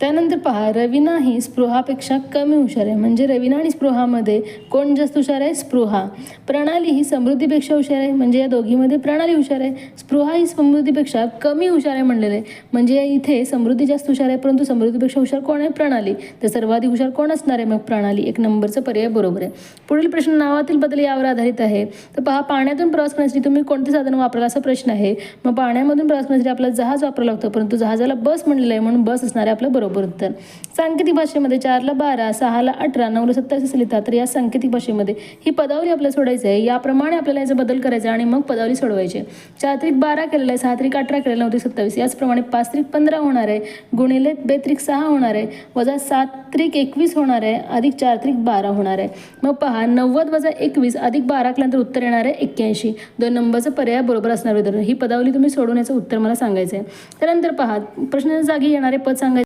त्यानंतर पहा, रवीना ही स्पृहापेक्षा कमी हुशार आहे. म्हणजे रवीना आणि स्पृहामध्ये कोण जास्त हुशार आहे? स्पृहा. प्रणाली ही समृद्धीपेक्षा हुशार आहे. म्हणजे या दोघीमध्ये प्रणाली हुशार आहे. स्पृहा ही समृद्धीपेक्षा कमी हुशार आहे म्हणलेलं आहे. म्हणजे इथे समृद्धी जास्त हुशार आहे, परंतु समृद्धीपेक्षा हुशार कोण आहे? प्रणाली. तर सर्वाधिक हुशार कोण असणार आहे? मग प्रणाली. 1 नंबरचा पर्याय बरोबर आहे. पुढील प्रश्न नावातील बदल यावर आधारित आहे. तर पहा, पाण्यातून प्रवास करण्यासाठी तुम्ही कोणते साधन वापराल असा प्रश्न आहे. मग पाण्यामधून प्रवास करण्यासाठी आपल्याला जहाज वापरावं लागतं, परंतु जहाजाला बस म्हणलेलं आहे, म्हणून बस असणार आहे आपलं बरोबर उत्तर. सांकेतिक भाषेमध्ये 4ला 12, 6ला 18, 9ला 27 असे लिहितात. तर या सांकेतिक भाषेमध्ये ही पदावली आपल्याला सोडायची आहे. याप्रमाणे आपल्याला याचा बदल करायचा आणि मग पदावली सोडवायची. 4-12 केलेलं आहे, 6-18 केलेलं आहे, 9-27. याचप्रमाणे 5-15 होणार आहे, गुणिले 2-6 होणार आहे, वजा 7-21 होणार आहे, अधिक 4-12 होणार आहे. मग पहा, 90 वजा 21 अधिक 12 केल्यानंतर उत्तर येणार आहे 81. 2 नंबरचा पर्याय बरोबर असणार. ही पदावली तुम्ही सोडवण्याचं उत्तर मला सांगायचं आहे. त्यानंतर पहा, प्रश्नाच्या जागी येणारे पद सांगायचे.